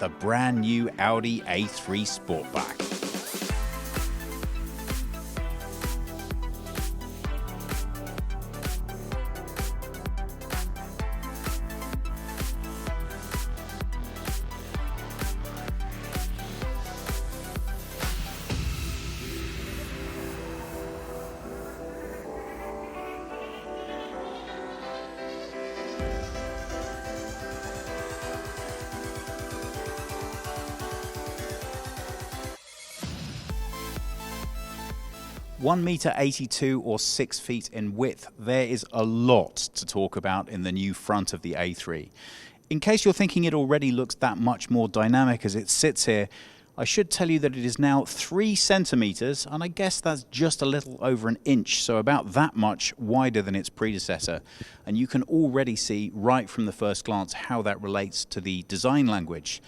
the brand new Audi A3 Sportback. £1.82 or 6 feet in width. There is a lot to talk about in the new front of the A3. In case you're thinking it already looks that much more dynamic as it sits here, I should tell you that it is now 3 centimeters, and I guess that's just a little over an inch, so about that much wider than its predecessor. And you can already see right from the first glance how that relates to the design language.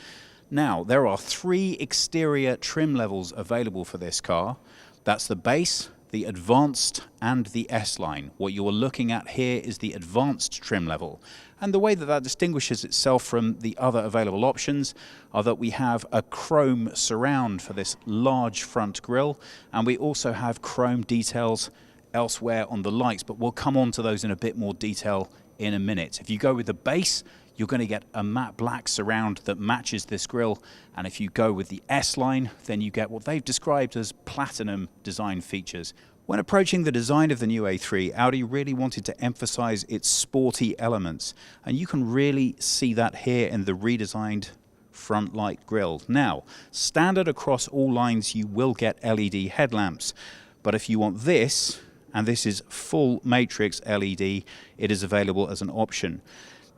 Now, there are 3 exterior trim levels available for this car. That's the base, the advanced, and the S-line. What you're looking at here is the advanced trim level. And the way that that distinguishes itself from the other available options are that we have a chrome surround for this large front grille, and we also have chrome details elsewhere on the lights, but we'll come on to those in a bit more detail in a minute. If you go with the base, you're going to get a matte black surround that matches this grille, and if you go with the S-line, then you get what they've described as platinum design features. When approaching the design of the new A3, Audi really wanted to emphasize its sporty elements, and you can really see that here in the redesigned front light grille. Now, standard across all lines, you will get LED headlamps, but if you want this, and this is full matrix LED, it is available as an option.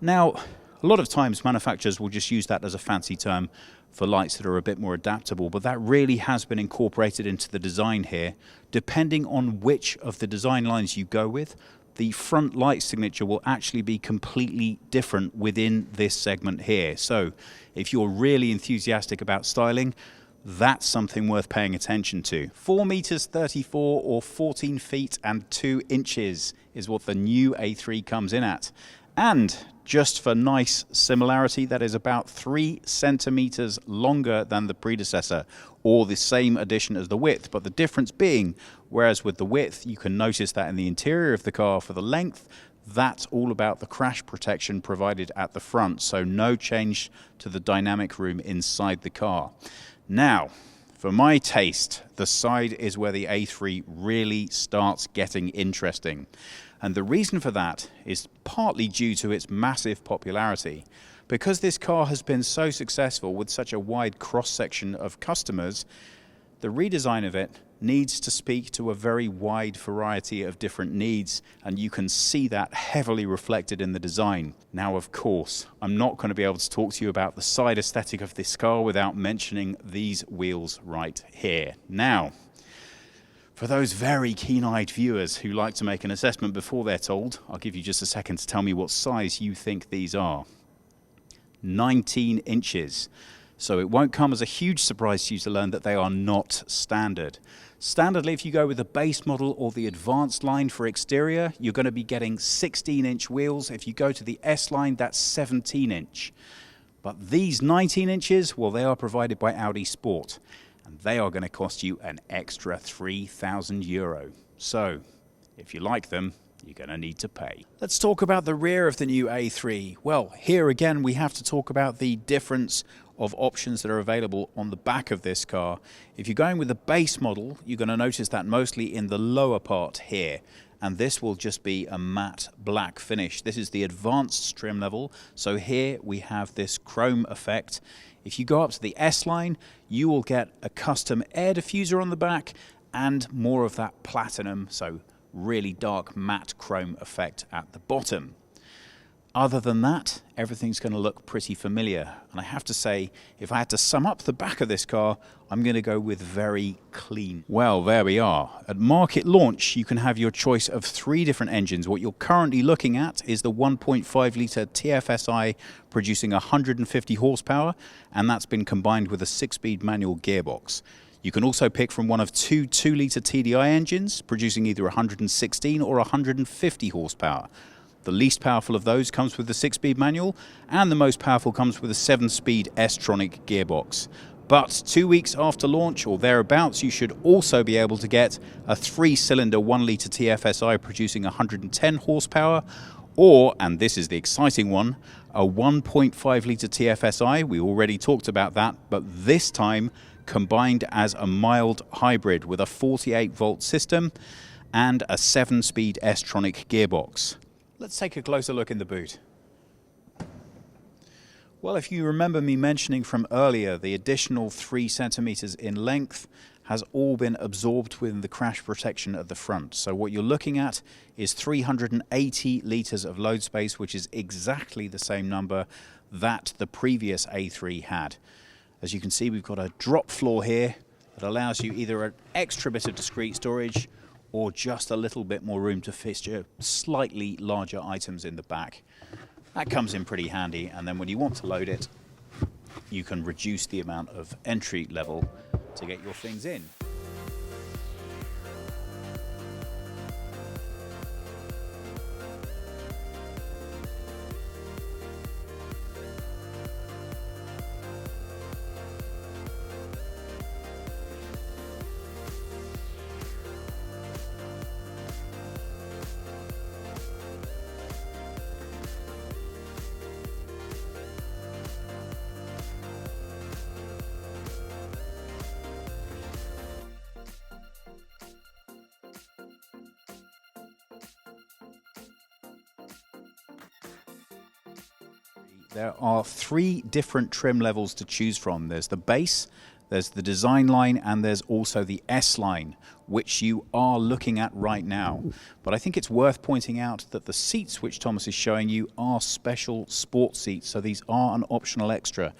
Now, a lot of times manufacturers will just use that as a fancy term for lights that are a bit more adaptable, but that really has been incorporated into the design here. Depending on which of the design lines you go with, the front light signature will actually be completely different within this segment here. So if you're really enthusiastic about styling, that's something worth paying attention to. 4.34 m or 14 feet and 2 inches is what the new A3 comes in at. And just for nice similarity, that is about 3 centimeters longer than the predecessor, or the same addition as the width, but the difference being, whereas with the width you can notice that in the interior of the car for the length, that's all about the crash protection provided at the front, so no change to the dynamic room inside the car. Now, for my taste, the side is where the A3 really starts getting interesting. And the reason for that is partly due to its massive popularity. Because this car has been so successful with such a wide cross-section of customers, the redesign of it needs to speak to a very wide variety of different needs, and you can see that heavily reflected in the design. Now, of course, I'm not going to be able to talk to you about the side aesthetic of this car without mentioning these wheels right here. Now, for those very keen-eyed viewers who like to make an assessment before they're told, I'll give you just a second to tell me what size you think these are. 19 inches. So it won't come as a huge surprise to you to learn that they are not standard. Standardly, if you go with the base model or the advanced line for exterior, you're going to be getting 16-inch wheels. If you go to the S line, that's 17-inch. But these 19 inches, well, they are provided by Audi Sport. And they are going to cost you an extra €3,000. So, if you like them, you're going to need to pay. Let's talk about the rear of the new A3. Well, here again, we have to talk about the difference of options that are available on the back of this car. If you're going with the base model, you're going to notice that mostly in the lower part here. And this will just be a matte black finish. This is the advanced trim level. So here we have this chrome effect. If you go up to the S line, you will get a custom air diffuser on the back and more of that platinum, so really dark matte chrome effect at the bottom. Other than that, everything's going to look pretty familiar. And I have to say, if I had to sum up the back of this car, I'm going to go with very clean. Well, there we are. At market launch, you can have your choice of 3 different engines. What you're currently looking at is the 1.5-litre TFSI producing 150 horsepower, and that's been combined with a 6-speed manual gearbox. You can also pick from one of 2 2-litre TDI engines, producing either 116 or 150 horsepower. The least powerful of those comes with the 6-speed manual, and the most powerful comes with a 7-speed S-tronic gearbox. But 2 weeks after launch or thereabouts, you should also be able to get a 3-cylinder 1-litre TFSI producing 110 horsepower, or, and this is the exciting one, a 1.5-litre TFSI. We already talked about that, but this time combined as a mild hybrid with a 48-volt system and a 7-speed S-tronic gearbox. Let's take a closer look in the boot. Well, if you remember me mentioning from earlier, the additional 3 centimeters in length has all been absorbed within the crash protection at the front. So what you're looking at is 380 litres of load space, which is exactly the same number that the previous A3 had. As you can see, we've got a drop floor here that allows you either an extra bit of discrete storage or just a little bit more room to fit your slightly larger items in the back. That comes in pretty handy, and then when you want to load it, you can reduce the amount of entry level to get your things in. There are 3 different trim levels to choose from. There's the base, there's the design line, and there's also the S line, which you are looking at right now. But I think it's worth pointing out that the seats which Thomas is showing you are special sports seats, so these are an optional extra.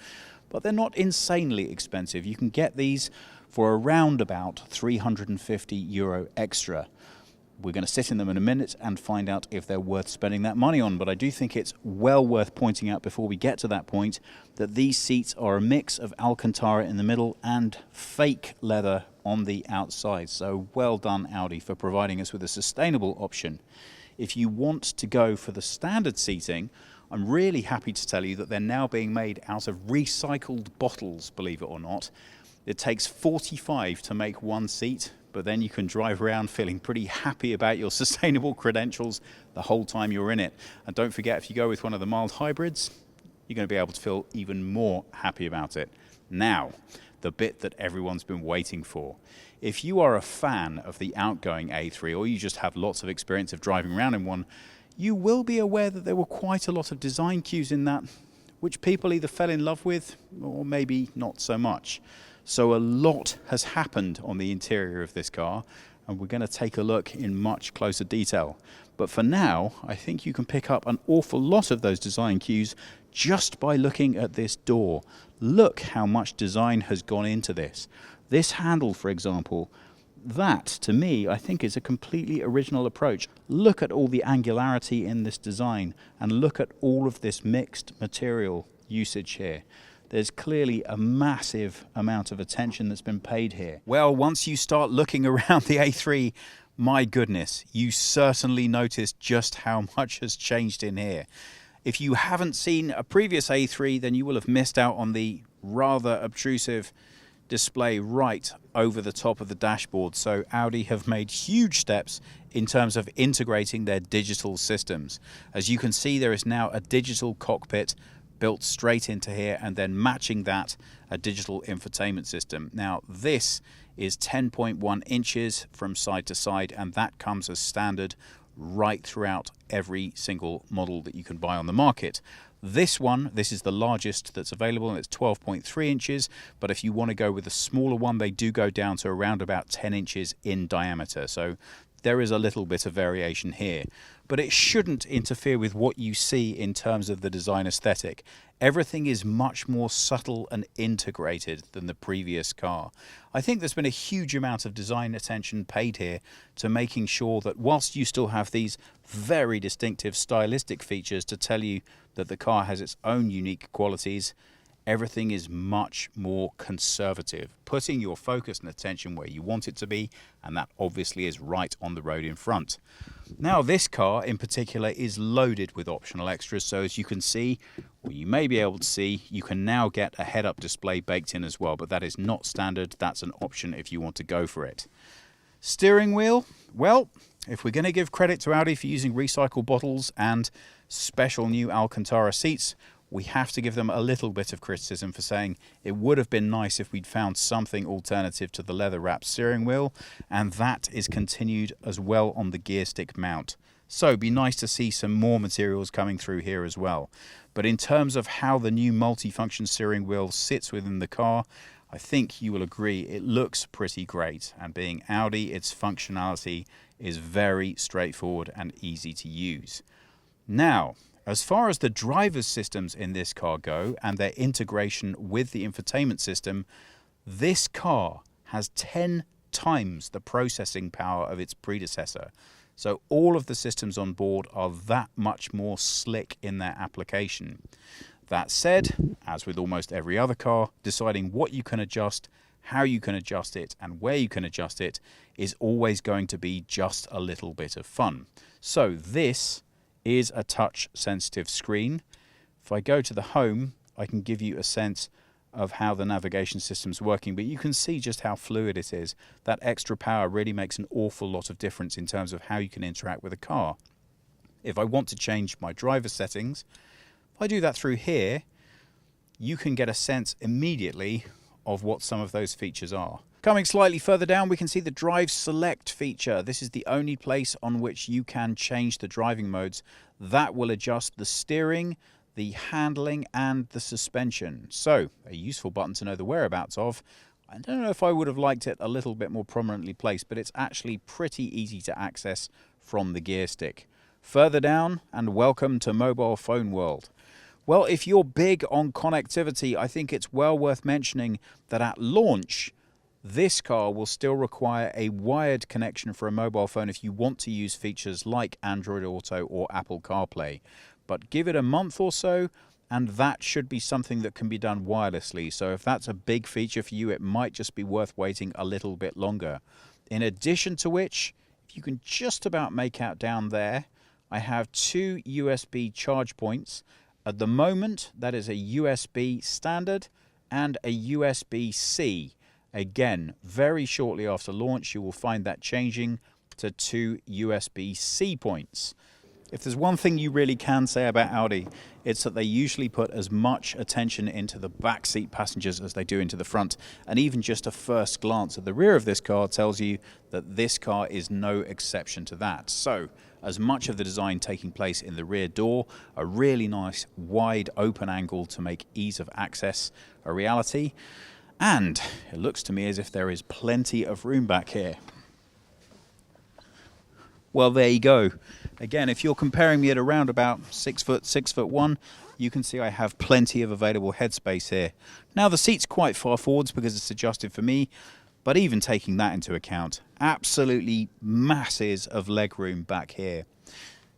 But they're not insanely expensive. You can get these for around about €350 extra. We're going to sit in them in a minute and find out if they're worth spending that money on. But I do think it's well worth pointing out before we get to that point that these seats are a mix of Alcantara in the middle and fake leather on the outside. So well done, Audi, for providing us with a sustainable option. If you want to go for the standard seating, I'm really happy to tell you that they're now being made out of recycled bottles, believe it or not. It takes 45 to make one seat, but then you can drive around feeling pretty happy about your sustainable credentials the whole time you're in it. And don't forget, if you go with one of the mild hybrids, you're going to be able to feel even more happy about it. Now, the bit that everyone's been waiting for. If you are a fan of the outgoing A3, or you just have lots of experience of driving around in one, you will be aware that there were quite a lot of design cues in that, which people either fell in love with, or maybe not so much. So a lot has happened on the interior of this car, and we're going to take a look in much closer detail. But for now, I think you can pick up an awful lot of those design cues just by looking at this door. Look how much design has gone into this. This handle, for example, that, to me, I think is a completely original approach. Look at all the angularity in this design, and look at all of this mixed material usage here. There's clearly a massive amount of attention that's been paid here. Well, once you start looking around the A3, my goodness, you certainly notice just how much has changed in here. If you haven't seen a previous A3, then you will have missed out on the rather obtrusive display right over the top of the dashboard. So Audi have made huge steps in terms of integrating their digital systems. As you can see, there is now a digital cockpit built straight into here, and then matching that, a digital infotainment system. Now this is 10.1 inches from side to side, and that comes as standard right throughout every single model that you can buy on the market. This is the largest that's available, and it's 12.3 inches, but if you want to go with a smaller one, they do go down to around about 10 inches in diameter. So there is a little bit of variation here, but it shouldn't interfere with what you see in terms of the design aesthetic. Everything is much more subtle and integrated than the previous car. I think there's been a huge amount of design attention paid here to making sure that whilst you still have these very distinctive stylistic features to tell you that the car has its own unique qualities, everything is much more conservative, putting your focus and attention where you want it to be, and that obviously is right on the road in front. Now, this car in particular is loaded with optional extras, so as you can see, or you may be able to see, you can now get a head-up display baked in as well, but that is not standard. That's an option if you want to go for it. Steering wheel, well, if we're going to give credit to Audi for using recycled bottles and special new Alcantara seats, we have to give them a little bit of criticism for saying it would have been nice if we'd found something alternative to the leather-wrapped steering wheel, and that is continued as well on the gear stick mount. So it'd be nice to see some more materials coming through here as well. But in terms of how the new multi-function steering wheel sits within the car, I think you will agree it looks pretty great, and being Audi, its functionality is very straightforward and easy to use. Now, as far as the driver's systems in this car go and their integration with the infotainment system, this car has 10 times the processing power of its predecessor. So all of the systems on board are that much more slick in their application. That said, as with almost every other car, deciding what you can adjust, how you can adjust it, and where you can adjust it is always going to be just a little bit of fun. So this is a touch-sensitive screen. If I go to the home, I can give you a sense of how the navigation system's working, but you can see just how fluid it is. That extra power really makes an awful lot of difference in terms of how you can interact with a car. If I want to change my driver settings, if I do that through here, you can get a sense immediately of what some of those features are. Coming slightly further down, we can see the Drive Select feature. This is the only place on which you can change the driving modes. That will adjust the steering, the handling, and the suspension. So, a useful button to know the whereabouts of. I don't know if I would have liked it a little bit more prominently placed, but it's actually pretty easy to access from the gear stick. Further down, and welcome to mobile phone world. Well, if you're big on connectivity, I think it's well worth mentioning that at launch, this car will still require a wired connection for a mobile phone if you want to use features like Android Auto or Apple CarPlay. But give it a month or so, and that should be something that can be done wirelessly. So if that's a big feature for you, it might just be worth waiting a little bit longer. In addition to which, if you can just about make out down there, I have 2 USB charge points. At the moment, that is a USB standard and a USB-C. Again, very shortly after launch, you will find that changing to 2 USB-C points. If there's one thing you really can say about Audi, it's that they usually put as much attention into the backseat passengers as they do into the front. And even just a first glance at the rear of this car tells you that this car is no exception to that. So, as much of the design taking place in the rear door, a really nice wide open angle to make ease of access a reality. And it looks to me as if there is plenty of room back here. Well, there you go. Again, if you're comparing me at around about 6 foot, 6'1", you can see I have plenty of available headspace here. Now, the seat's quite far forwards because it's adjusted for me, but even taking that into account, absolutely masses of legroom back here.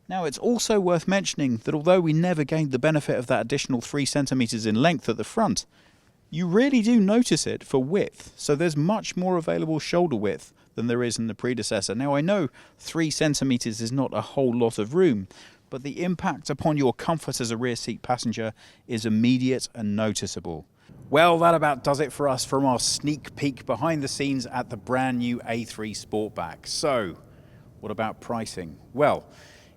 Now, it's also worth mentioning that although we never gained the benefit of that additional 3 centimeters in length at the front, you really do notice it for width. So there's much more available shoulder width than there is in the predecessor. Now, I know 3 centimeters is not a whole lot of room, but the impact upon your comfort as a rear seat passenger is immediate and noticeable. Well, that about does it for us from our sneak peek behind the scenes at the brand new A3 Sportback. So, what about pricing? Well,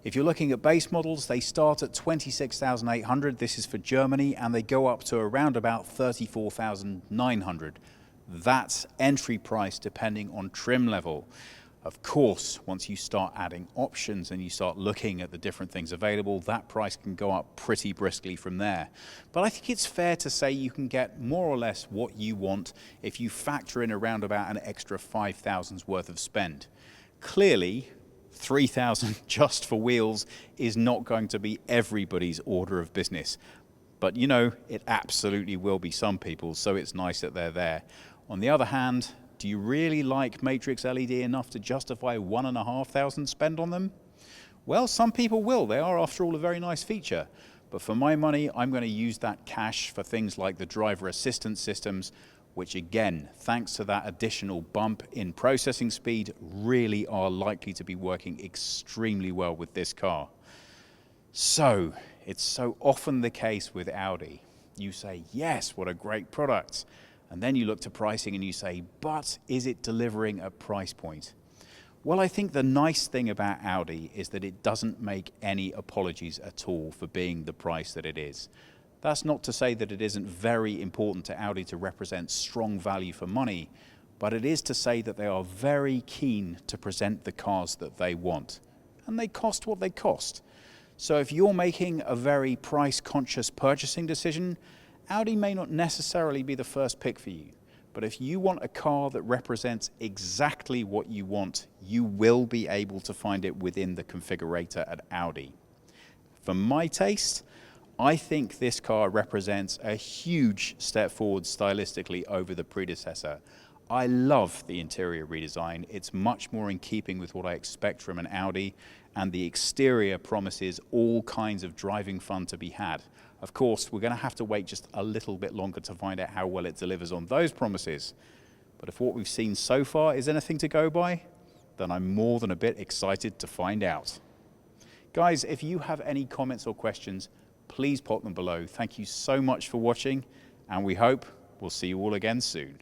if you're looking at base models, they start at 26,800. This is for Germany, and they go up to around about 34,900. That's entry price depending on trim level. Of course, once you start adding options and you start looking at the different things available, that price can go up pretty briskly from there. But I think it's fair to say you can get more or less what you want if you factor in around about an extra 5,000's worth of spend. Clearly, 3,000 just for wheels is not going to be everybody's order of business. But you know, it absolutely will be some people's, so it's nice that they're there. On the other hand, do you really like Matrix LED enough to justify 1,500 spend on them? Well, some people will. They are, after all, a very nice feature. But for my money, I'm going to use that cash for things like the driver assistance systems, which again, thanks to that additional bump in processing speed, really are likely to be working extremely well with this car. So, it's so often the case with Audi. You say, yes, what a great product. And then you look to pricing and you say, but is it delivering at price point? Well, I think the nice thing about Audi is that it doesn't make any apologies at all for being the price that it is. That's not to say that it isn't very important to Audi to represent strong value for money, but it is to say that they are very keen to present the cars that they want. And they cost what they cost. So if you're making a very price-conscious purchasing decision, Audi may not necessarily be the first pick for you. But if you want a car that represents exactly what you want, you will be able to find it within the configurator at Audi. For my taste, I think this car represents a huge step forward stylistically over the predecessor. I love the interior redesign. It's much more in keeping with what I expect from an Audi, and the exterior promises all kinds of driving fun to be had. Of course, we're going to have to wait just a little bit longer to find out how well it delivers on those promises. But if what we've seen so far is anything to go by, then I'm more than a bit excited to find out. Guys, if you have any comments or questions, please pop them below. Thank you so much for watching, and we hope we'll see you all again soon.